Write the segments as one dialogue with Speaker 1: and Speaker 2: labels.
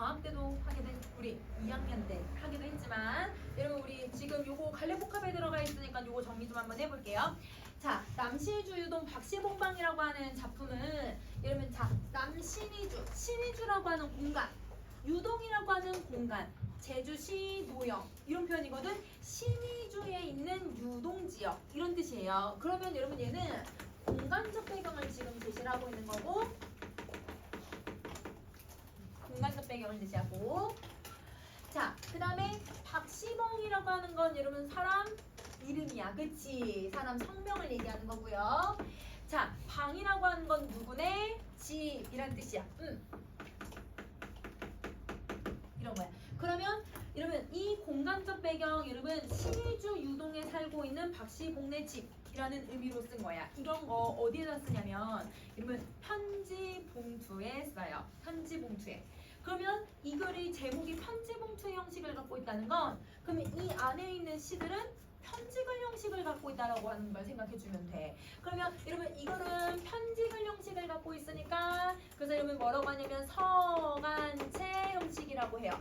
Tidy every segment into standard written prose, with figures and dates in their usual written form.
Speaker 1: 방학 때도 하게 된 우리 2학년 때 하기도 했지만 여러분 우리 지금 요거 갈래복합에 들어가 있으니까 요거 정리 좀 한번 해볼게요. 자, 남시주유동 박시봉방이라고 하는 작품은 여러분 자 남신이주, 신이주라고 하는 공간, 유동이라고 하는 공간, 제주시 노영 이런 표현이거든. 신이주에 있는 유동지역 이런 뜻이에요. 그러면 여러분 얘는 공간적 배경을 지금 제시를 하고 있는 거고 공간적 배경을 제시하고 자, 그 다음에 박시봉이라고 하는 건 여러분 사람 이름이야. 그치? 사람 성명을 얘기하는 거고요. 자, 방이라고 하는 건 누구네? 집이란 뜻이야. 이런 거야. 그러면 여러분 이 공간적 배경 여러분 신의주 유동에 살고 있는 박시봉네 집이라는 의미로 쓴 거야. 이런 거 어디에다 쓰냐면 여러분 편지 봉투에 써요. 편지 봉투에. 그러면 이 글이 제목이 편지 봉투의 형식을 갖고 있다는 건 그러면 이 안에 있는 시들은 편지글 형식을 갖고 있다라고 하는 걸 생각해 주면 돼. 그러면 여러분 이거는 편지글 형식을 갖고 있으니까 그래서 여러분 뭐라고 하냐면 서간체 형식이라고 해요.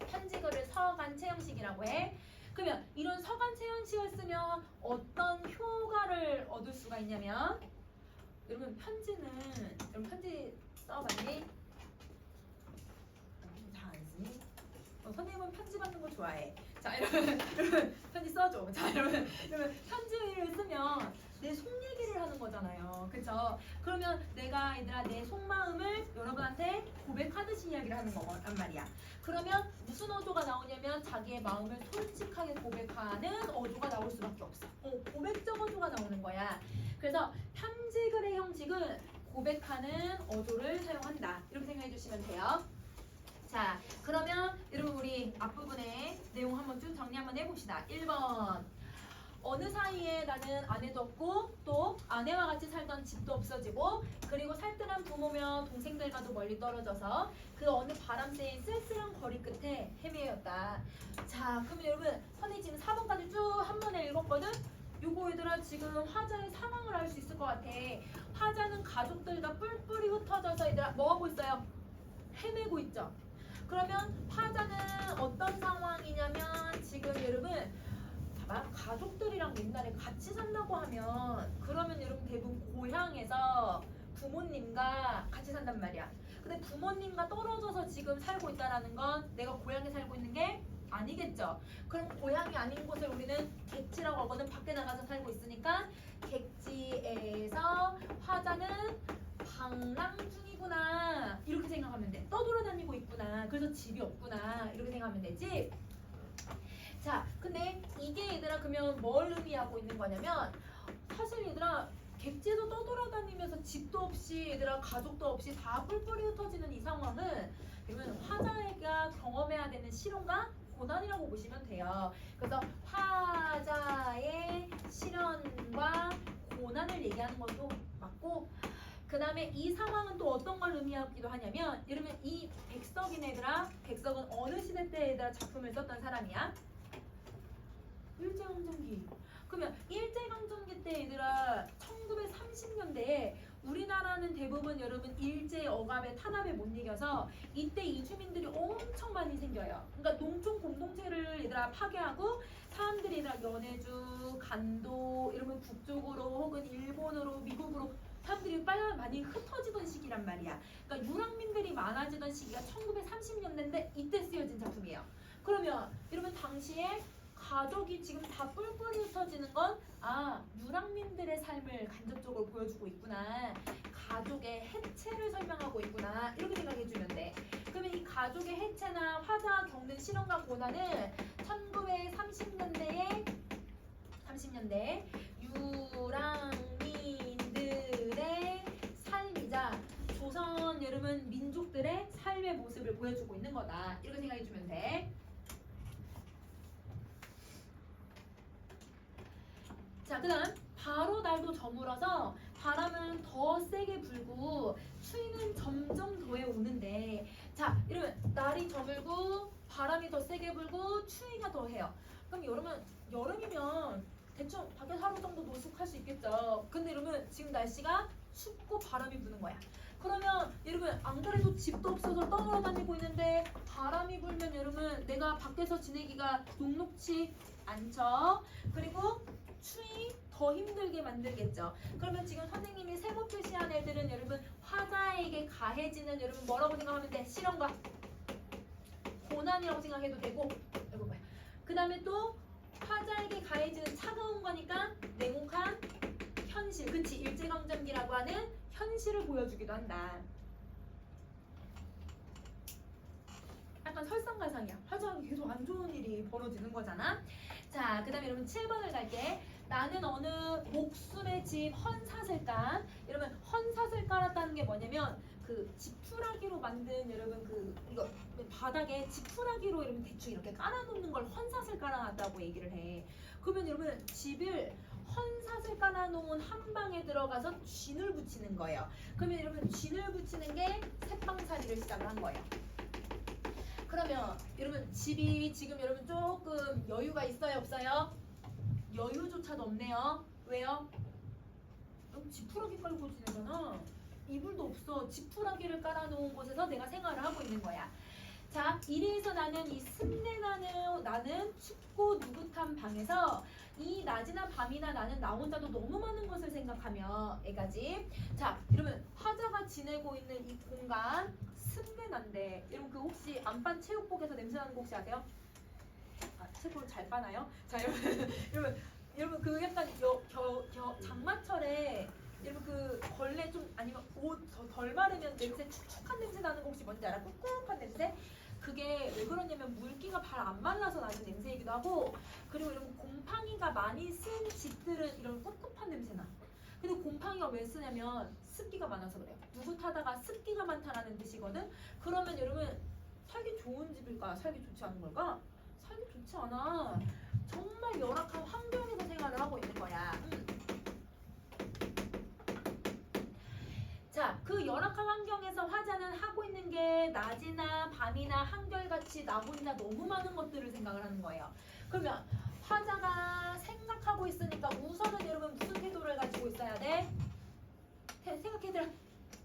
Speaker 1: 편지글을 서간체 형식이라고 해. 그러면 이런 서간체 형식을 쓰면 어떤 효과를 얻을 수가 있냐면 여러분 편지는 여러분 편지 써봤니? 다 안 쓰니? 선생님은 편지 받는 거 좋아해. 자, 여러분 편지 써줘. 자, 여러분 편지를 쓰면 내 속 얘기를 하는 거잖아요. 그쵸? 그러면 내가 얘들아 내 속마음을 여러분한테 고백하듯이 이야기를 하는 거란 말이야. 그러면 무슨 어조가 나오냐면 자기의 마음을 솔직하게 고백하는 어조가 나올 수밖에 없어. 고백적 어조가 나오는 거야. 그래서 편지글의 형식은 고백하는 어조를 사용한다. 이렇게 생각해 주시면 돼요. 자, 그러면 여러분 우리 앞부분에 내용 한번 쭉 정리 한번 해봅시다. 1번 어느 사이에 나는 아내도 없고 또 아내와 같이 살던 집도 없어지고 그리고 살뜰한 부모며 동생들과도 멀리 떨어져서 그 어느 바람 쐬인 쓸쓸한 거리 끝에 헤매였다. 자, 그러면 여러분 선생님 지금 4번까지 쭉 한 번에 읽었거든? 요거 얘들아 지금 화자의 상황을 알 수 있을 것 같아. 화자는 가족들과 뿔뿔이 흩어져서 얘들아 뭐 하고 있어요? 헤매고 있죠. 그러면 화자는 어떤 상황이냐면 지금 여러분 봐봐 가족들이랑 옛날에 같이 산다고 하면 그러면 여러분 대부분 고향에서 부모님과 같이 산단 말이야. 근데 부모님과 떨어져서 지금 살고 있다는 건 내가 고향에 살고 있는 게 아니겠죠. 그럼 고향이 아닌 곳을 우리는 객지라고 하거든. 밖에 나가서 살고 있으니까 객지에서 화자는 방랑 중이구나 이렇게 생각하면 돼. 떠돌아다니고 있구나. 그래서 집이 없구나 이렇게 생각하면 되지. 자, 근데 이게 얘들아 그러면 뭘 의미하고 있는 거냐면 사실 얘들아 객지에서 떠돌아다니면서 집도 없이 얘들아 가족도 없이 다 뿔뿔이 흩어지는 이 상황은 그러면 화자가 경험해야 되는 시련과 고난이라고 보시면 돼요. 그래서 화자의 시련과 고난을 얘기하는 것도 맞고 그 다음에 이 상황은 또 어떤 걸 의미하기도 하냐면 여러분 이 백석인 애들아 백석은 어느 시대 때 애들아 작품을 썼던 사람이야? 일제강점기. 그러면 일제강점기 때 얘들아 1930년대에 우리나라는 대부분 여러분 일제 억압에 탄압에 못 이겨서 이때 이주민들이 엄청 많이 생겨요. 그러니까 농촌 공동체를 얘들아 파괴하고 사람들이 얘들아 연해주, 간도 이러면 북쪽으로 혹은 일본으로 미국으로 사람들이 빨리 많이 흩어지던 시기란 말이야. 그러니까 유랑민들이 많아지던 시기가 1930년대인데 이때 쓰여진 작품이에요. 그러면 여러분 당시에 가족이 지금 다 뿔뿔이 흩어지는 건 유랑민들의 삶을 간접적으로 보여주고 있구나. 가족의 해체를 설명하고 있구나. 이렇게 생각해주면 돼. 그러면 이 가족의 해체나 화자가 겪는 시련과 고난은 1930년대에 유랑민들의 삶이자 조선 여러분 민족들의 삶의 모습을 보여주고 있는 거다. 이렇게 생각해주면 돼. 자, 그 다음 바로 날도 저물어서 바람은 더 세게 불고 추위는 점점 더해 오는데 자, 여러분 날이 저물고 바람이 더 세게 불고 추위가 더해요. 그럼 여름이면 대충 밖에서 하루 정도 노숙할 수 있겠죠. 근데 여러분 지금 날씨가 춥고 바람이 부는 거야. 그러면 여러분 안 그래도 집도 없어서 떠돌아다니고 있는데 바람이 불면 여러분 내가 밖에서 지내기가 녹록치 않죠. 그리고 추위 더 힘들게 만들겠죠. 그러면 지금 선생님이 세모 표시한 애들은 여러분 화자에게 가해지는 여러분 뭐라고 생각하면 돼? 실현과 고난이라고 생각해도 되고, 그 다음에 또 화자에게 가해지는 차가운 거니까 냉혹한 현실, 그치? 일제강점기라고 하는 현실을 보여주기도 한다. 약간 설상가상이야. 화자가 계속 안 좋은 일이 벌어지는 거잖아. 자, 그 다음에 여러분 7번을 갈게. 나는 어느 목숨의 집 헌사슬까? 여러분 헌사슬 깔았다는 게 뭐냐면 그 지푸라기로 만든 여러분 그 이거 바닥에 지푸라기로 여러분 대충 이렇게 깔아놓는 걸 헌사슬 깔아놨다고 얘기를 해. 그러면 여러분 집을 헌사슬 깔아놓은 한 방에 들어가서 쥔을 붙이는 거예요. 그러면 여러분 쥔을 붙이는 게 새빵살이를 시작을 한 거예요. 그러면 여러분 집이 지금 여러분 조금 여유가 있어요 없어요? 여유조차도 없네요. 왜요? 여러분 지푸라기 깔고 지내잖아. 이불도 없어. 지푸라기를 깔아놓은 곳에서 내가 생활을 하고 있는 거야. 자, 이래서 나는 이 나는 춥고 누긋한 방에서 이 낮이나 밤이나 나는 나 혼자도 너무 많은 것을 생각하며 애가지. 자, 여러분 화자가 지내고 있는 이 공간 습내난데 여러분 그 혹시 안반 체육복에서 냄새나는 거 혹시 아세요? 아, 체육복 잘 빠나요? 자, 여러분 그 약간 장마철에 여러분 그 걸레 좀 아니면 옷 덜 마르면 냄새 축축한 냄새 나는 거 혹시 뭔지 알아? 꿉꿉한 냄새? 그게 왜 그러냐면 물기가 발 안 말라서 나는 냄새이기도 하고, 그리고 이런 곰팡이가 많이 쓴 집들은 이런 꿉꿉한 냄새 나. 근데 곰팡이가 왜 쓰냐면 습기가 많아서 그래요. 누긋하다가 습기가 많다라는 뜻이거든. 그러면 여러분 살기 좋은 집일까? 살기 좋지 않은 걸까? 살기 좋지 않아. 정말 열악한 환경에서 생활을 하고 있는 거야. 자, 그 열악한 환경에서 화자는 하고 있는 게 낮이나 밤이나 한결같이 나 혼자 너무 많은 것들을 생각을 하는 거예요. 그러면 화자가 생각하고 있으니까 우선은 여러분 무슨 태도를 가지고 있어야 돼? 생각해들아.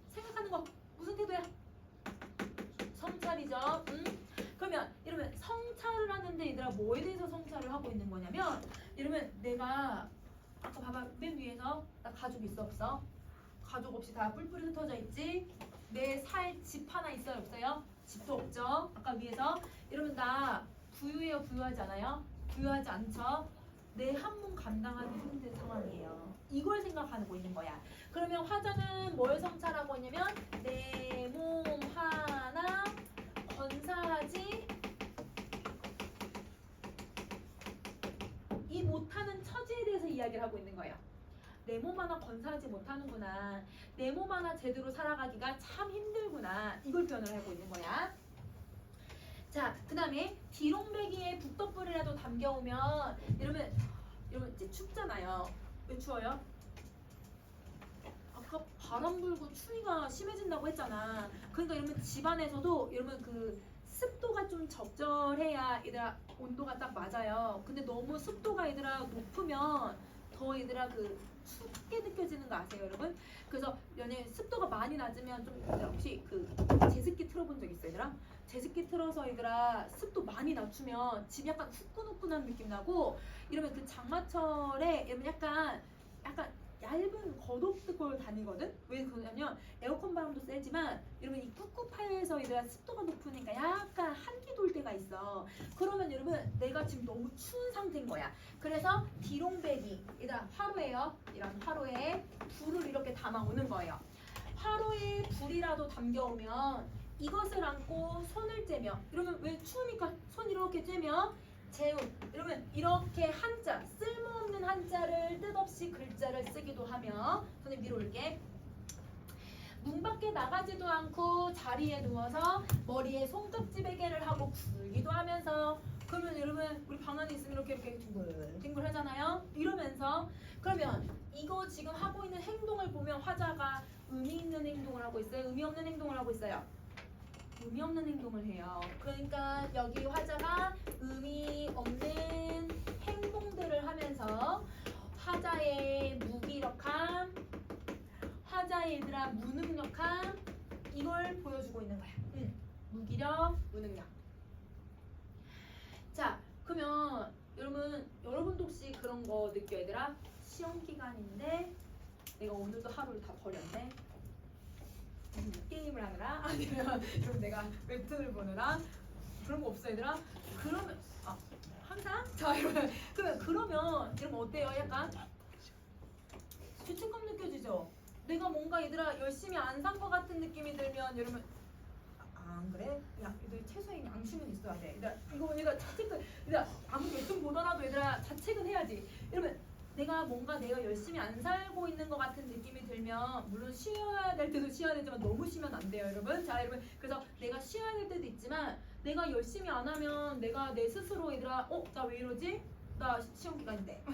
Speaker 1: 생각하는 거 무슨 태도야? 성찰이죠. 그러면 여러분 성찰을 하는데 얘들아 뭐에 대해서 성찰을 하고 있는 거냐면 여러분 내가 아까 봐봐 맨 위에서 나 가족 있어 없어? 가족 없이 다 뿔뿔이 흩어져 있지? 내 살 집 하나 있어요 없어요? 집도 없죠? 아까 위에서 여러분 나 부유해요 부유하지 않아요? 부유하지 않죠? 내 한 몸 감당하기 힘든 상황이에요. 이걸 생각하고 있는 거야. 그러면 화자는 뭘 성찰하고 있냐면 내 몸 하나 건사하지 이 못하는 처지에 대해서 이야기를 하고 있는 거예요. 내 몸 하나 건사하지 못하는구나. 내 몸 하나 제대로 살아가기가 참 힘들구나. 이걸 표현을 하고 있는 거야. 자, 그 다음에 디롱배기에 북돋불이라도 담겨오면 여러분 이제 춥잖아요. 왜 추워요? 아까 바람 불고 추위가 심해진다고 했잖아. 그러니까 여러분 집안에서도 여러분 그 습도가 좀 적절해야 얘들아 온도가 딱 맞아요. 근데 너무 습도가 얘들아 높으면 더 얘들아 그 춥게 느껴지는 거 아세요 여러분? 그래서 연애 습도가 많이 낮으면 좀 얘들아 혹시 그 제습기 틀어본 적 있어요 얘들아? 제습기 틀어서 얘들아 습도 많이 낮추면 집 약간 후끈후끈한 느낌 나고 이러면 그 장마철에 여러분 약간 얇은 겉옷 걸 다니거든? 왜 그러냐면 에어컨 바람도 세지만 여러분 이 꿉꿉해서 얘들아 습도가 높으니까 약간 한기 돌 때가 있어. 그러면 여러분 내가 지금 너무 추운 상태인 거야. 그래서 디롱배기 얘들아 화로예요. 이런 화로에 불을 이렇게 담아오는 거예요. 화로에 불이라도 담겨오면 이것을 안고 손을 째며 이러면 왜 추우니까 손 이렇게 째며 재운 여러분 이렇게 한자 쓸모없는 한자를 뜻없이 글자를 쓰기도 하며 선생님 위로 올게 문 밖에 나가지도 않고 자리에 누워서 머리에 손깍지 베개를 하고 굴기도 하면서 그러면 여러분 우리 방 안에 있으면 이렇게 뒹굴 하잖아요. 이러면서 그러면 이거 지금 하고 있는 행동을 보면 화자가 의미 있는 행동을 하고 있어요? 의미 없는 행동을 하고 있어요? 의미 없는 행동을 해요. 그러니까 여기 화자가 의미 없는 행동들을 하면서 화자의 무기력함, 화자의 얘들아 무능력함 이걸 걸 보여주고 있는 거야. 무기력, 무능력. 자, 그러면 여러분도 혹시 그런 거 느껴 얘들아? 시험 기간인데 내가 오늘도 하루를 다 버렸네. 게임을 하느라 아니면 좀 내가 웹툰을 보느라 그런 거 없어 얘들아? 그러면 항상? 자 그러면 어때요? 약간 죄책감 느껴지죠? 내가 뭔가 얘들아 열심히 안 산 거 같은 느낌이 들면 여러분 안 그래? 야, 얘들 최소한 양심은 있어야 돼. 얘들아 자책은 얘들아 아무리 웹툰 보더라도 얘들아 자책은 해야지. 여러분 내가 열심히 안 살고 있는 것 같은 느낌이 들면 물론 쉬어야 될 때도 쉬어야 되지만 너무 쉬면 안 돼요, 여러분. 자, 여러분 그래서 내가 쉬어야 될 때도 있지만 내가 열심히 안 하면 내가 내 스스로 얘들아 나 왜 이러지? 나 시험 기간인데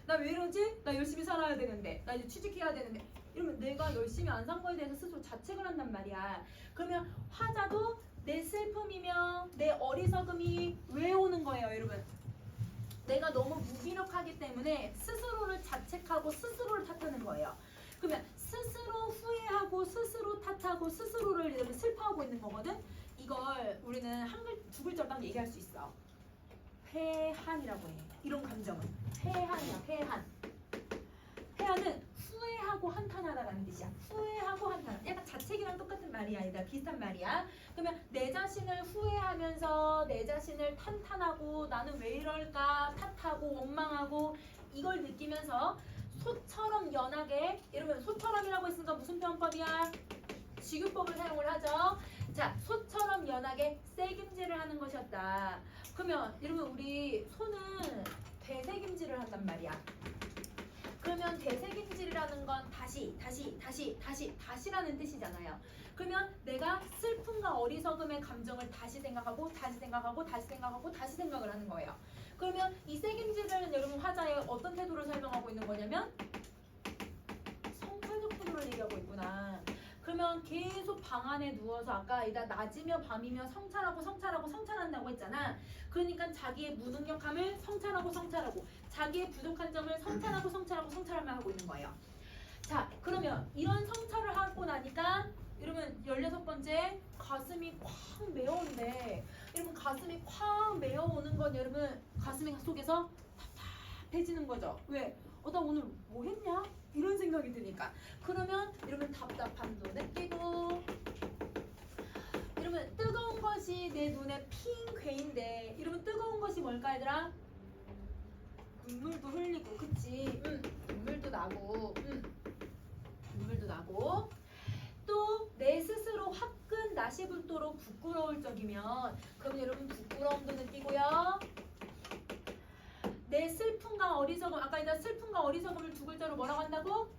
Speaker 1: 나 왜 이러지? 나 열심히 살아야 되는데 나 이제 취직해야 되는데 이러면 내가 열심히 안 산 거에 대해서 스스로 자책을 한단 말이야. 그러면 화자도 내 슬픔이며 내 어리석음이 왜 오는 거예요, 여러분? 내가 너무 무기력하기 때문에 스스로를 자책하고 스스로를 탓하는 거예요. 그러면 스스로 후회하고 스스로 탓하고 스스로를 여러분 슬퍼하고 있는 거거든. 이걸 우리는 두 글자로 딱 얘기할 수 있어. 회한이라고 해. 이런 감정은 회한이야. 회한은 후회하고 한탄하다라는 뜻이야. 후회하고 한탄. 약간 자책이랑 똑같은 말이야. 아니다. 비슷한 말이야. 그러면 내 자신을 후회하면서 내 자신을 탄탄하고 나는 왜 이럴까 탓하고 원망하고 이걸 느끼면서 소처럼 연하게 여러분 소처럼이라고 했으니까 무슨 표현법이야? 지규법을 사용을 하죠. 자, 소처럼 연하게 새김질을 하는 것이었다. 그러면 여러분 우리 소는 되새김질을 한단 말이야. 그러면 되새김질이라는 건 다시라는 뜻이잖아요. 그러면 내가 슬픔과 어리석음의 감정을 다시 생각을 하는 거예요. 그러면 이 새김질은 여러분 화자의 어떤 태도를 설명하고 있는 거냐면 성찰적 태도를 얘기하고 있구나. 그러면 계속 방 안에 누워서 아까 낮이며 밤이며 성찰한다고 했잖아. 그러니까 자기의 무능력함을 성찰하고 자기의 부족한 점을 성찰만 하고 있는 거예요. 자, 그러면 이런 성찰을 하고 나니까 여러분 16번째 가슴이 콱 메어오는데 여러분 가슴이 콱 메어오는 건 여러분 가슴 속에서 답답해지는 거죠. 왜? 나 오늘 뭐 했냐? 이런 생각이 드니까. 그러면 여러분 답답함도 느끼고 여러분 뜨거운 것이 내 눈에 핑 괴인데 여러분 뜨거운 것이 뭘까 얘들아? 눈물도 흘리고 그치? 눈물도 나고 또 내 스스로 화끈 나시붙도록 부끄러울 적이면 그럼 여러분 부끄러움도 느끼고요. 내 슬픔과 어리석음 아까 슬픔과 어리석음을 두 글자로 뭐라고 한다고?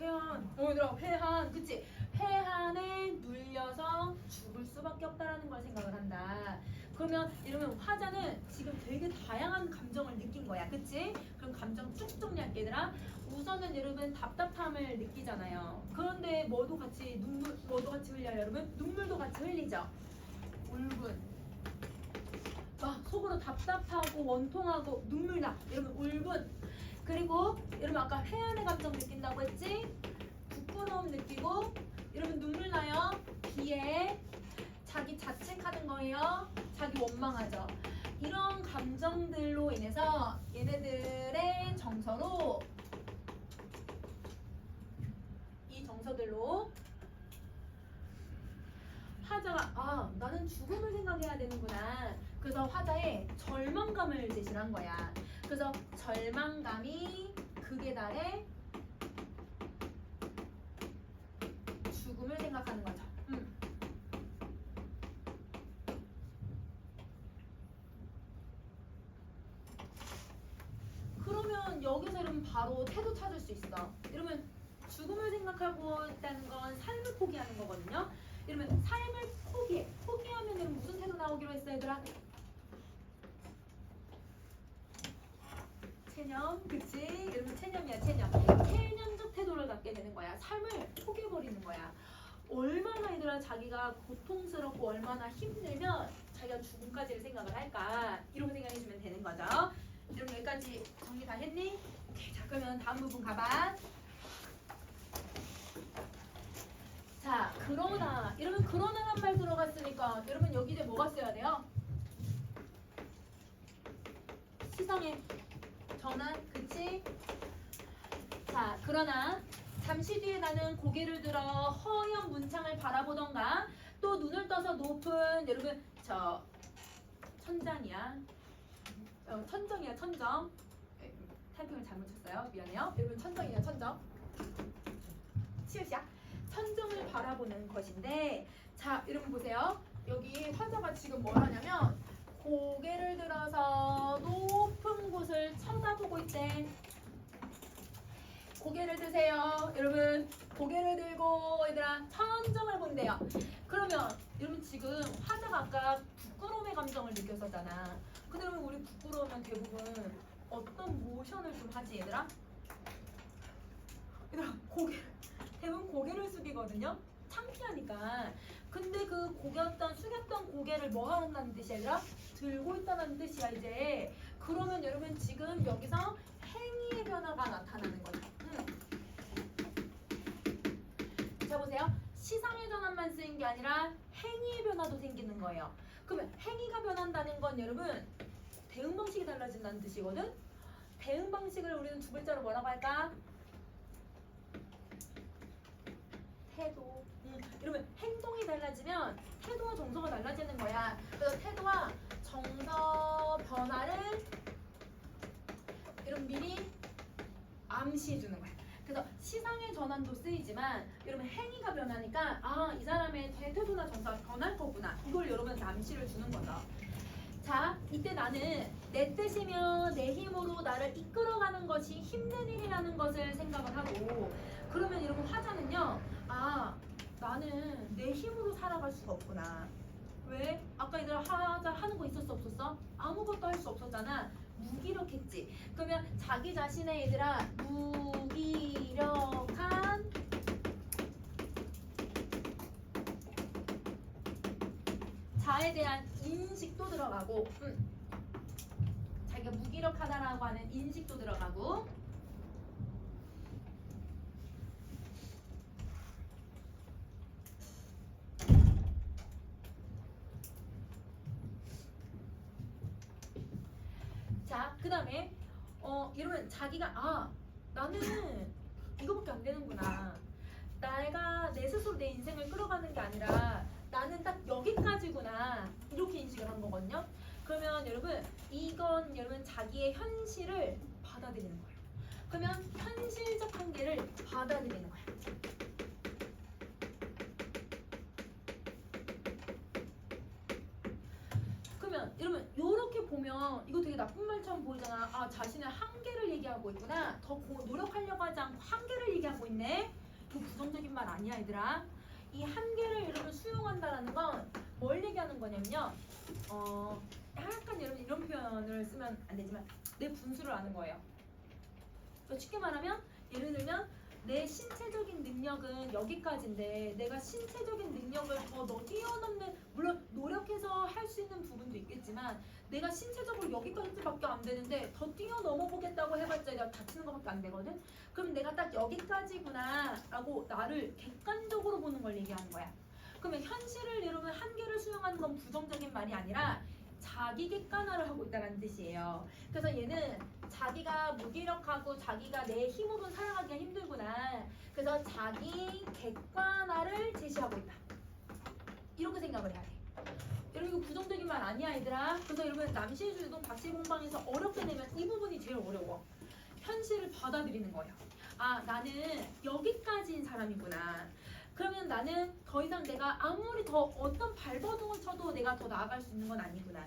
Speaker 1: 회한. 회한. 그치? 회한에 눌려서 죽을 수밖에 없다라는 걸 생각을 한다. 그러면 이러면 화자는 지금 되게 다양한 감정을 느낀 거야. 그치? 그럼 감정 쭉 정리할게 얘들아. 우선은 여러분 답답함을 느끼잖아요. 그런데 뭐도 같이 흘려요 여러분? 눈물도 같이 흘리죠. 울분. 속으로 답답하고 원통하고 눈물 나. 여러분 울분. 그리고 여러분 아까 회한의 감정 느낀다고 했지? 부끄러움 느끼고 여러분 눈물 나요. 비애. 자기 자책하는 거예요. 자기 원망하죠. 이런 감정들로 인해서 얘네들의 정서로 이 정서들로 화자가 나는 죽음을 생각해야 되는구나. 그래서 화자의 절망감을 제시를 한 거야. 그래서 절망감이 극에 달해 죽음을 생각하는 거죠. 그러면 여기서 여러분 바로 태도 찾을 수 있어. 여러분 죽음을 생각하고 있다는 건 삶을 포기하는 거거든요. 여러분 삶을 포기하면 여러분 무슨 태도 나오기로 했어요 얘들아? 체념. 그치? 여러분 체념이야 체념. 체념적 태도를 갖게 되는 거야. 삶을 포기해버리는 거야. 얼마나 얘들아 자기가 고통스럽고 얼마나 힘들면 자기가 죽음까지를 생각을 할까 이렇게 생각해주면 되는 거죠. 여러분 여기까지 정리 다 했니? 오케이, 자 그러면 다음 부분 가봐. 그러나 이러면 그러나란 말 들어갔으니까 여러분 여기 이제 뭐가 써야 돼요? 시성의 전환, 그치? 자, 그러나 잠시 뒤에 나는 고개를 들어 허연 문창을 바라보던가 또 눈을 떠서 높은 여러분 저 천장이야. 천정이야, 천정. 타이핑을 잘못 쳤어요. 미안해요. 여러분 천정이야, 천정. 치읓이야. 천정을 바라보는 것인데 자, 여러분 보세요. 여기 화자가 지금 뭘 하냐면 고개를 들어서 높은 곳을 쳐다보고 있대. 고개를 드세요. 여러분 고개를 들고 얘들아 천정을 본대요. 그러면 여러분 지금 화자가 아까 부끄러움의 감정을 느꼈었잖아. 근데 여러분 우리 부끄러우면 대부분 어떤 모션을 좀 하지 얘들아? 얘들아 대부분 고개를 숙이거든요. 창피하니까. 근데 그 숙였던 고개를 뭐 한다는 뜻이야 얘들아? 들고 있다는 뜻이야 이제. 그러면 여러분 지금 여기서 행위의 변화가 나타나는 거죠. 자 보세요. 시상의 전환만 쓰인 게 아니라 행위의 변화도 생기는 거예요. 그러면 행위가 변한다는 건 여러분 대응 방식이 달라진다는 뜻이거든. 대응 방식을 우리는 두 글자로 뭐라고 할까? 태도. 이러면 행동이 달라지면 태도와 정서가 달라지는 거야. 그래서 태도와 정서 변화를 여러분 미리 암시해 주는 거야. 그래서 시상의 전환도 쓰이지만 여러분 행위가 변하니까 아, 이 사람의 태도나 정서가 변할 거구나. 이걸 여러분한테 암시를 주는 거죠. 자, 이때 나는 내 뜻이며 내 힘으로 나를 이끌어가는 것이 힘든 일이라는 것을 생각을 하고 그러면 여러분 화자는요. 아, 나는 내 힘으로 살아갈 수가 없구나. 왜? 아까 얘들아 화자 하는 거 있었어 없었어? 아무것도 할 수 없었잖아. 무기력했지. 그러면 자기 자신의 얘들아 무기력한 자에 대한 인식도 들어가고 자기가 무기력하다라고 하는 인식도 들어가고 자, 그 다음에 이러면 자기가 아, 나는 이거밖에 안 되는구나. 내가 내 스스로 내 인생을 끌어가는 게 아니라 나는 딱 여기까지구나. 이렇게 인식을 한 거거든요. 그러면 여러분 이건 여러분 자기의 현실을 받아들이는 거예요. 그러면 현실적 한계를 받아들이는 거예요. 그러면 여러분 이렇게 보면 이거 되게 나쁜 말처럼 보이잖아. 아, 자신의 한계를 얘기하고 있구나. 더 노력하려고 하지 않고 한계를 얘기하고 있네. 그 부정적인 말 아니야 얘들아. 이 한계를 여러분 수용한다라는 건 뭘 얘기하는 거냐면요. 약간 여러분 이런 표현을 쓰면 안 되지만 내 분수를 아는 거예요. 쉽게 말하면 예를 들면 내 신체적인 능력은 여기까지인데 내가 신체적인 능력을 더 뛰어넘는 물론 노력해서 할 수 있는 부분도 있겠지만 내가 신체적으로 여기까지밖에 안 되는데 더 뛰어넘어 보겠다고 해봤자 내가 다치는 것밖에 안 되거든. 그럼 내가 딱 여기까지구나 라고 나를 객관적으로 보는 걸 얘기하는 거야. 그러면 현실을 여러분 한계를 수용하는 건 부정적인 말이 아니라 자기 객관화를 하고 있다는 뜻이에요. 그래서 얘는 자기가 무기력하고 자기가 내 힘으로 살아가기가 힘들구나. 그래서 자기 객관화를 제시하고 있다. 이렇게 생각을 해야 돼. 여러분 이거 부정적인 말 아니야 얘들아. 그래서 여러분 남시주동 박시공방에서 어렵게 내면 이 부분이 제일 어려워. 현실을 받아들이는 거예요. 아, 나는 여기까지인 사람이구나. 그러면 나는 더 이상 내가 아무리 더 어떤 발버둥을 쳐도 내가 더 나아갈 수 있는 건 아니구나.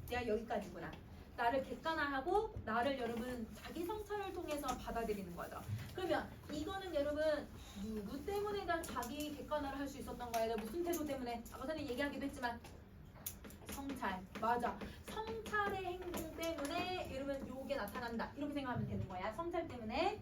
Speaker 1: 내가 여기까지구나. 나를 객관화하고 나를 여러분 자기 성찰을 통해서 받아들이는 거죠. 그러면 이거는 여러분 누구 때문에 나 자기 객관화를 할 수 있었던 거야? 무슨 태도 때문에? 아까 전에 얘기하기도 했지만 성찰. 맞아. 성찰의 행동 때문에 여러분 요게 나타난다. 이렇게 생각하면 되는 거야. 성찰 때문에.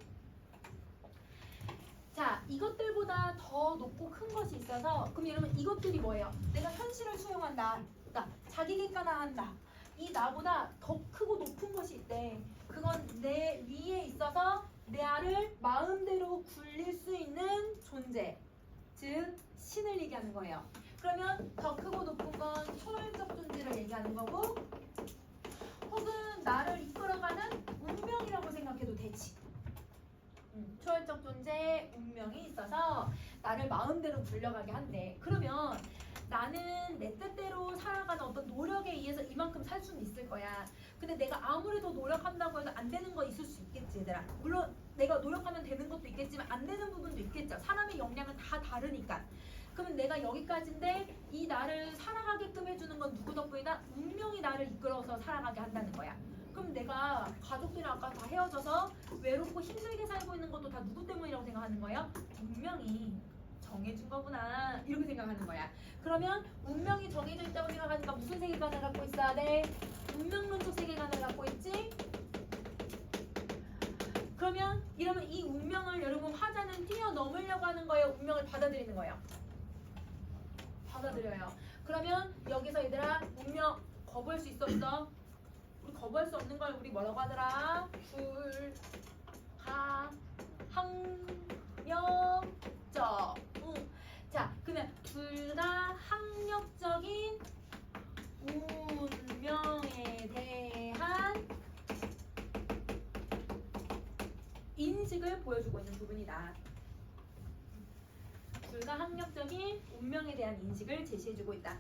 Speaker 1: 자, 이것들보다 더 높고 큰 것이 있어서 그럼 여러분 이것들이 뭐예요? 내가 현실을 수용한다. 그러니까 자기 객관화한다. 이 나보다 더 크고 높은 것이 있대. 그건 내 위에 있어서 나를 마음대로 굴릴 수 있는 존재. 즉 자신을 얘기하는 거예요. 그러면 더 크고 높은 건 초월적 존재를 얘기하는 거고, 혹은 나를 이끌어가는 운명이라고 생각해도 되지. 초월적 존재, 운명이 있어서 나를 마음대로 굴려가게 한대. 그러면 나는 내 뜻대로 살아가는 어떤 노력에 의해서 이만큼 살 수는 있을 거야. 근데 내가 아무리 더 노력한다고 해도 안 되는 거 있을 수 있겠지, 얘들아. 물론 내가 노력하면 되는 것도 있겠지만 안 되는 부분도 있겠죠. 사람의 역량은 다 다르니까. 그러면 내가 여기까지인데 이 나를 살아가게끔 해주는 건 누구 덕분이다? 운명이 나를 이끌어서 살아가게 한다는 거야. 그럼 내가 가족들이랑 아까 다 헤어져서 외롭고 힘들게 살고 있는 것도 다 누구 때문이라고 생각하는 거예요? 운명이 정해준 거구나, 이렇게 생각하는 거야. 그러면 운명이 정해져 있다고 생각하니까 무슨 세계관을 갖고 있어야 돼? 운명론적 세계관을 갖고 있지? 그러면 이러면 이 운명을 여러분 화자는 뛰어넘으려고 하는 거예요? 운명을 받아들이는 거예요? 받아들여요. 그러면 여기서 얘들아 운명 거부할 수 있어 없어? 우리 거부할 수 없는 걸 우리 뭐라고 하더라? 불가항력적. 자, 그러면 불가항력적인 운명에 대한 인식을 보여주고 있는 부분이다. 불가항력적인 운명에 대한 인식을 제시해주고 있다.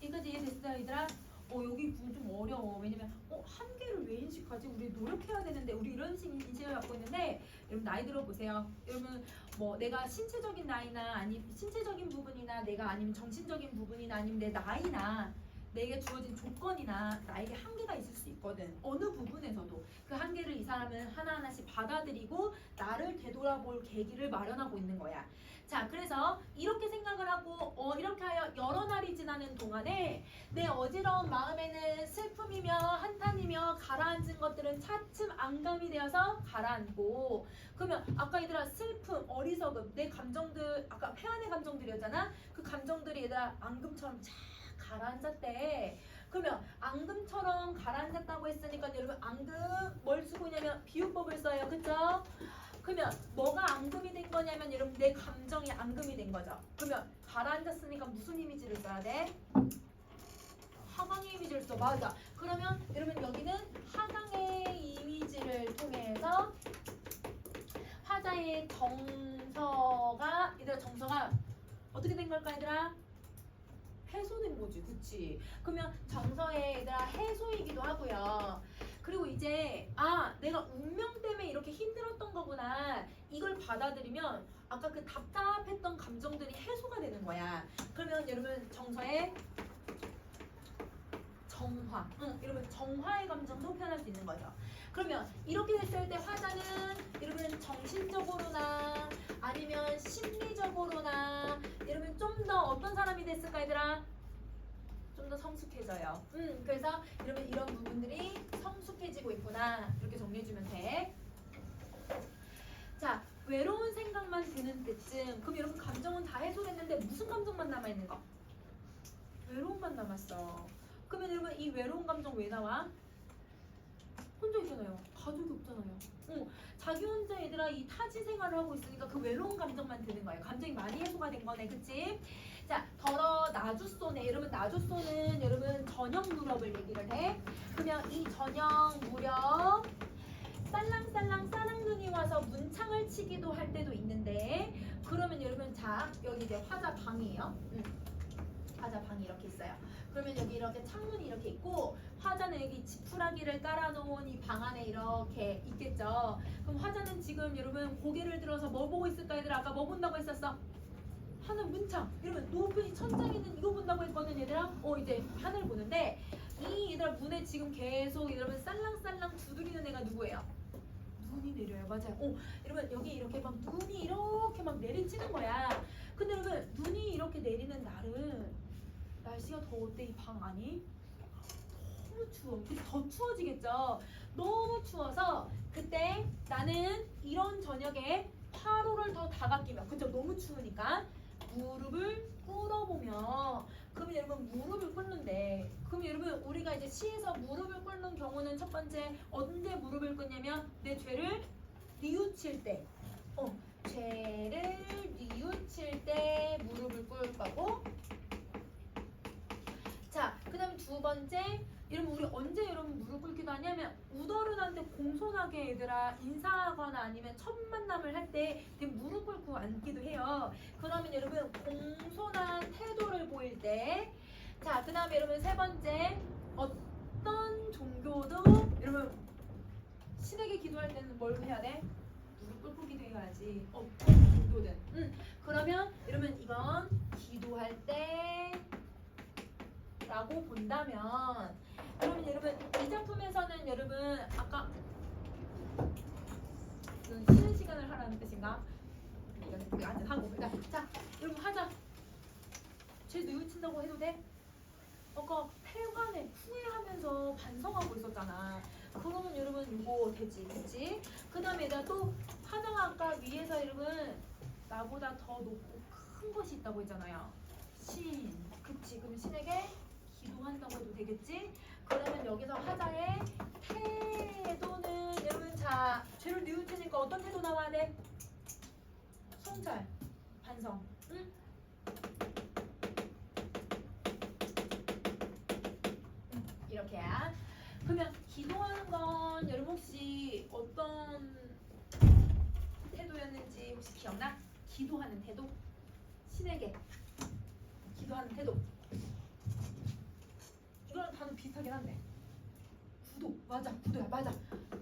Speaker 1: 여기까지 이해됐어요, 얘들아? 여기 부분 좀 어려워. 왜냐면 한계를 왜 인식하지? 우리 노력해야 되는데 우리 이런 인식을 갖고 있는데, 여러분 나이 들어보세요. 여러분 뭐 내가 신체적인 나이나 아니면 신체적인 부분이나 내가 아니면 정신적인 부분이나 아니면 내 나이나 내게 주어진 조건이나 나에게 한계가 있을 수 있거든. 어느 부분에서도 그 한계를 이 사람은 하나하나씩 받아들이고 나를 되돌아볼 계기를 마련하고 있는 거야. 자, 그래서 이렇게 생각을 하고 이렇게 하여 여러 날이 지나는 동안에 내 어지러운 마음에는 슬픔이며 한탄이며 가라앉은 것들은 차츰 앙감이 되어서 가라앉고, 그러면 아까 얘들아 슬픔, 어리석음, 내 감정들, 아까 회한의 감정들이었잖아. 그 감정들이 얘들아 앙금처럼 쫙 가라앉았대. 그러면 앙금처럼 가라앉았다고 했으니까 여러분 앙금 뭘 쓰고 있냐면 비유법을 써요. 그쵸? 그러면 뭐가 앙금이 된 거냐면 여러분 내 감정이 앙금이 된 거죠. 그러면 가라앉았으니까 무슨 이미지를 써야 돼? 하강의 이미지를 써. 맞아. 그러면 여러분 여기는 하강의 이미지를 통해서 화자의 정서가, 얘들아 정서가 어떻게 된 걸까 얘들아? 해소된 거지, 그치? 그러면 정서의 얘들아 해소이기도 하고요. 그리고 이제 내가 운명 때문에 이렇게 힘들었던 거구나, 이걸 받아들이면 아까 그 답답했던 감정들이 해소가 되는 거야. 그러면 여러분 정서의 정화, 여러분 정화의 감정도 표현할 수 있는 거죠. 그러면 이렇게 됐을 때 화자는 여러분 정신적으로나 아니면 심리적으로나 여러분 좀 더 어떤 사람이 됐을까 얘들아? 좀 더 성숙해져요. 그래서 여러분 이런 부분들이 성숙해지고 있구나, 이렇게 정리해주면 돼. 자, 외로운 생각만 드는 때쯤, 그럼 여러분 감정은 다 해소됐는데 무슨 감정만 남아있는 거? 외로움만 남았어. 그러면 여러분 이 외로운 감정 왜 나와? 혼자 있잖아요. 가족이 없잖아요. 자기 혼자 얘들아 이 타지 생활을 하고 있으니까 그 외로운 감정만 드는 거예요. 감정이 많이 해소가 된 거네, 그치? 자, 더러 나주소네. 여러분 나주소는 여러분 저녁 무렵을 얘기를 해. 그러면 이 저녁 무렵 살랑살랑 싸랑눈이 와서 문창을 치기도 할 때도 있는데, 그러면 여러분 자 여기 이제 화자 방이에요. 화자 방이 이렇게 있어요. 그러면 여기 이렇게 창문이 이렇게 있고 화자는 여기 지푸라기를 깔아놓은 이 방 안에 이렇게 있겠죠. 그럼 화자는 지금 여러분 고개를 들어서 뭐 보고 있을까 얘들아? 아까 뭐 본다고 했었어? 하늘 문창. 여러분 높은 이 천장에 있는 이거 본다고 했거든 얘들아. 이제 하늘 보는데 이 얘들아 문에 지금 계속 여러분 살랑살랑 두드리는 애가 누구예요? 눈이 내려요. 맞아요. 여러분 여기 이렇게 막 눈이 이렇게 막 내리치는 거야. 근데 여러분 눈이 이렇게 내리는 날은 날씨가 더웠대. 이 방 안이 너무 추워. 더 추워지겠죠. 너무 추워서 그때 나는 이런 저녁에 화로를 더 다가끼며, 그쵸? 너무 추우니까 무릎을 꿇어보며. 그러면 여러분 무릎을 꿇는데, 그럼 여러분 우리가 이제 시에서 무릎을 꿇는 경우는 첫 번째 언제 무릎을 꿇냐면 내 죄를 뉘우칠 때, 죄를 뉘우칠 때 무릎을 꿇을 거고. 자, 그 다음에 두 번째, 여러분 우리 언제 여러분 무릎 꿇기도 하냐면 우더른한테 공손하게 얘들아 인사하거나 아니면 첫 만남을 할 때 무릎 꿇고 앉기도 해요. 그러면 여러분 공손한 태도를 보일 때. 자, 그 다음에 여러분 세 번째, 어떤 종교도 여러분 신에게 기도할 때는 뭘 해야 돼? 무릎 꿇고 기도해야지. 어떤 종교든. 그러면 여러분 이건 기도할 때 라고 본다면 여러분 이 작품에서는 여러분 아까 쉬는 시간을 하라는 뜻인가? 이건 우리 앉아 하고 자 여러분 하자. 죄 뉘우친다고 해도 돼? 아까 폐관에 후회하면서 반성하고 있었잖아. 그러면 여러분 이거 되지, 그치? 그 다음에 내가 또 하다가 아까 위에서 여러분 나보다 더 높고 큰 것이 있다고 했잖아요. 신, 그치? 그럼 신에게 기도한다고 해도 되겠지? 그러면 여기서 하자의 태도는 여러분 자 죄를 뉘우치니까 어떤 태도 나와야 돼? 성찰, 반성, 응? 이렇게야. 그러면 기도하는 건 여러분 혹시 어떤 태도였는지 혹시 기억나? 기도하는 태도? 신에게 기도하는 태도. 이거랑 단어 비슷하긴 한데. 구도 맞아, 구도야 맞아,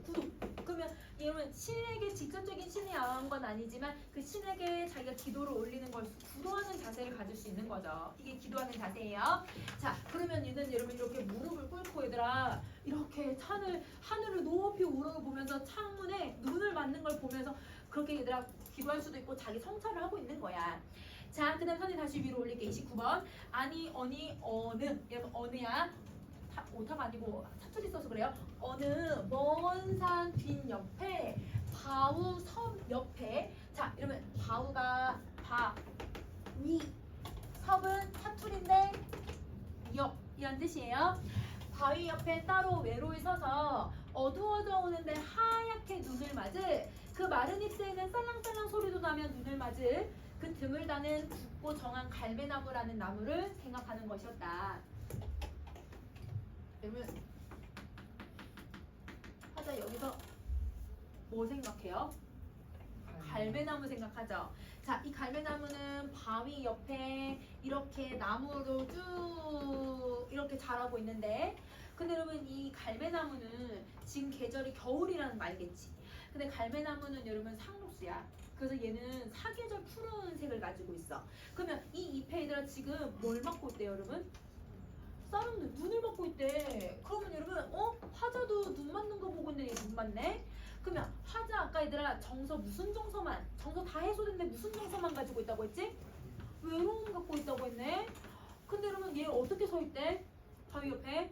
Speaker 1: 구도. 그러면 여러분 신에게 직접적인 신이 나온 건 아니지만 그 신에게 자기가 기도를 올리는 걸 구도하는 자세를 가질 수 있는 거죠. 이게 기도하는 자세예요. 자, 그러면 얘는 여러분 이렇게 무릎을 꿇고 얘들아 이렇게 하늘을 높이 우러보면서 창문에 눈을 맞는 걸 보면서 그렇게 얘들아 기도할 수도 있고 자기 성찰을 하고 있는 거야. 자, 그 다음 선생님 다시 위로 올릴게. 29번. 아니, 어니, 어느. 여러분, 어느야? 오타가 아니고 사투리 써서 그래요. 어느 먼 산 뒷옆에 바우 섬 옆에. 자, 여러분, 바우가 위. 섬은 사투리인데 옆. 이런 뜻이에요. 바위 옆에 따로 외로이 서서 어두워져 오는데 하얗게 눈을 맞을 그 마른 잎새에는 쌀랑쌀랑 소리도 나며 눈을 맞을 그 드물다는 굵고 정한 갈매나무라는 나무를 생각하는 것이었다. 그러면 하자 여기서 뭐 생각해요? 갈매나무 생각하죠. 자, 이 갈매나무는 바위 옆에 이렇게 나무로 쭉 이렇게 자라고 있는데 근데 여러분 이 갈매나무는 지금 계절이 겨울이라는 거 알겠지? 근데 갈매나무는 여러분 상록수야. 그래서 얘는 사계절 푸른색을 가지고 있어. 그러면 이 잎에 얘들아 지금 뭘 맞고 있대요 여러분? 쌀은 눈을 맞고 있대. 그러면 여러분 화자도 눈 맞는 거 보고 있는데 눈 맞네? 그러면 화자 아까 얘들아 정서 무슨 정서만? 정서 다 해소됐는데 무슨 정서만 가지고 있다고 했지? 외로움 갖고 있다고 했네? 근데 여러분 얘 어떻게 서 있대? 바위 옆에?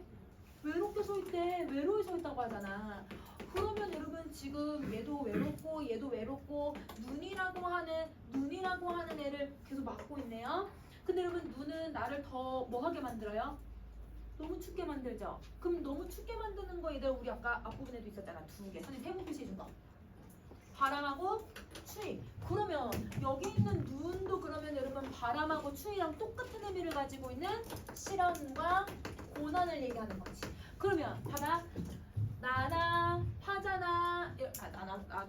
Speaker 1: 외롭게 서 있대. 외로이 서 있다고 하잖아. 그러면 여러분 지금 얘도 외롭고 얘도 외롭고 눈이라고 하는 애를 계속 막고 있네요. 근데 여러분 눈은 나를 더 뭐하게 만들어요? 너무 춥게 만들죠. 그럼 너무 춥게 만드는 거 얘들 우리 아까 앞부분에도 있었잖아. 두 개. 선생님 세모 표시해 준 거. 바람하고 추위. 그러면 여기 있는 눈도 그러면 여러분 바람하고 추위랑 똑같은 의미를 가지고 있는 실험과 고난을 얘기하는 거지. 그러면 봐봐. 나나 화자나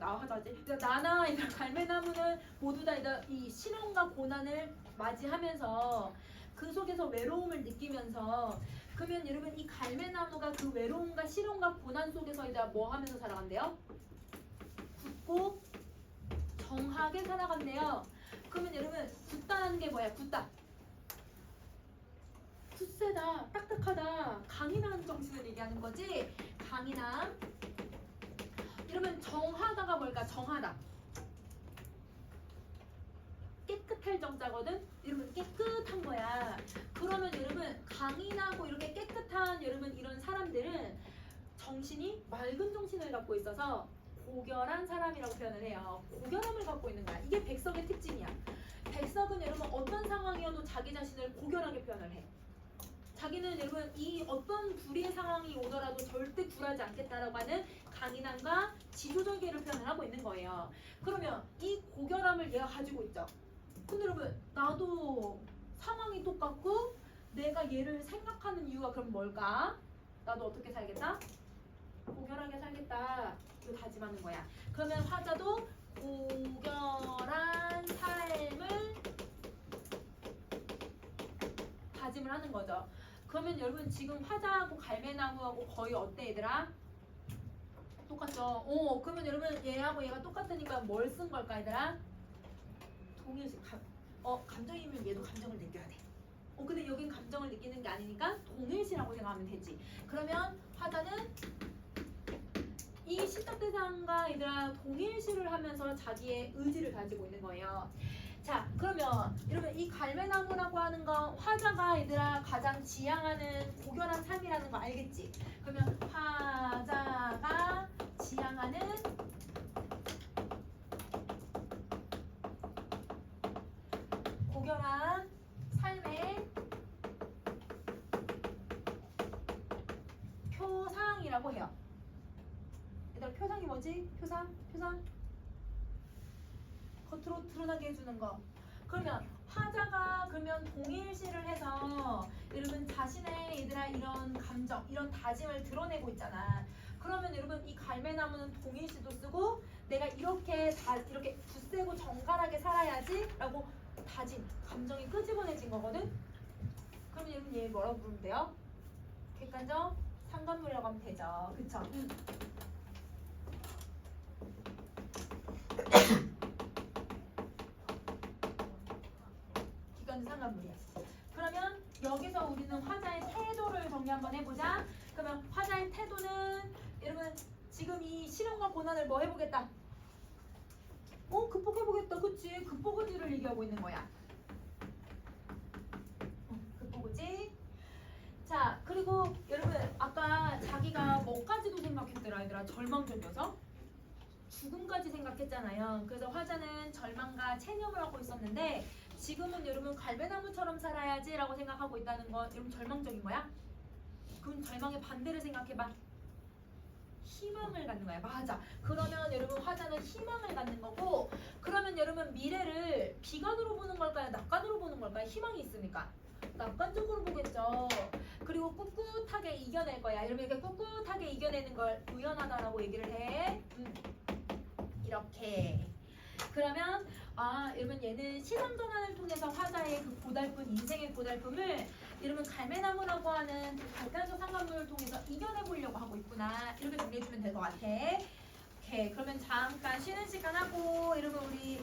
Speaker 1: 화자지. 나나 이 갈매나무는 모두 다 이 실험과 고난을 맞이하면서 그 속에서 외로움을 느끼면서 그러면 여러분 이 갈매나무가 그 외로움과 실험과 고난 속에서 이제 뭐 하면서 살아간대요? 굳고 정하게 살아간대요. 그러면 여러분 굳다는 게 뭐야? 굳다. 굳세다, 딱딱하다, 강인한 정신을 얘기하는 거지. 강인함. 여러분 정하다가 뭘까? 정하다. 깨끗할 정자거든. 여러분 깨끗한 거야. 그러면 여러분 강인하고 이렇게 깨끗한 여러분 이런 사람들은 정신이 맑은 정신을 갖고 있어서 고결한 사람이라고 표현을 해요. 고결함을 갖고 있는 거야. 이게 백석의 특징이야. 백석은 여러분 어떤 상황이어도 자기 자신을 고결하게 표현을 해. 자기는 여러분 이 어떤 불의의 상황이 오더라도 절대 굴하지 않겠다라고 하는 강인함과 지조절개를 표현을 하고 있는 거예요. 그러면 이 고결함을 얘가 가지고 있죠. 근데 여러분 나도 상황이 똑같고 내가 얘를 생각하는 이유가 그럼 뭘까? 나도 어떻게 살겠다? 고결하게 살겠다. 이거 다짐하는 거야. 그러면 화자도 고결한 삶을 다짐을 하는 거죠. 그러면 여러분 지금 화자하고 갈매나무하고 거의 어때 얘들아? 똑같죠? 그러면 여러분 얘하고 얘가 똑같으니까 뭘 쓴 걸까 얘들아? 동일시. 감정이면 얘도 감정을 느껴야 돼. 근데 여긴 감정을 느끼는 게 아니니까 동일시라고 생각하면 되지. 그러면 화자는 이 시적 대상과 얘들아 동일시를 하면서 자기의 의지를 가지고 있는 거예요. 자, 그러면 여러분 이 갈매나무라고 하는 건 화자가 얘들아 가장 지향하는 고결한 삶이라는 거 알겠지? 그러면 화자가 지향하는 고결한 삶의 표상이라고 해요. 얘들아 표상이 뭐지? 표상? 겉으로 드러나게 해주는 거. 그러면 화자가 그러면 동일시를 해서 여러분 자신의 얘들아 이런 감정, 이런 다짐을 드러내고 있잖아. 그러면 여러분 이 갈매나무는 동일시도 쓰고 내가 이렇게 굳세고 정갈하게 살아야지라고 다짐, 감정이 끄집어내진 거거든. 그러면 여러분 얘 뭐라고 부르면 돼요? 객관적 상관물이라고 하면 되죠. 그쵸? 상관물이야. 그러면 여기서 우리는 화자의 태도를 정리 한번 해보자. 그러면 화자의 태도는 여러분 지금 이 시련과 고난을 뭐 해보겠다? 극복해보겠다. 그치? 극복의지를 얘기하고 있는 거야. 극복의지. 자, 그리고 여러분 아까 자기가 뭐까지도 생각했더라 얘들아. 절망적이어서 죽음까지 생각했잖아요. 그래서 화자는 절망과 체념을 하고 있었는데 지금은 여러분 갈매나무처럼 살아야지 라고 생각하고 있다는 건 여러분 절망적인 거야? 그럼 절망의 반대를 생각해봐. 희망을 갖는 거야. 맞아. 그러면 여러분 화자는 희망을 갖는 거고, 그러면 여러분 미래를 비관으로 보는 걸까요? 낙관으로 보는 걸까요? 희망이 있으니까 낙관적으로 보겠죠. 그리고 꿋꿋하게 이겨낼 거야. 여러분 이렇게 꿋꿋하게 이겨내는 걸 의연하다라고 얘기를 해. 이렇게. 그러면 여러분 얘는 시선 전환을 통해서 화자의 그 고달픈 인생의 고달픔을 여러분 갈매나무라고 하는 그 객관적 상관물을 통해서 이겨내 보려고 하고 있구나. 이렇게 정리해주면 될 것 같아. 오케이. 그러면 잠깐 쉬는 시간 하고 여러분 우리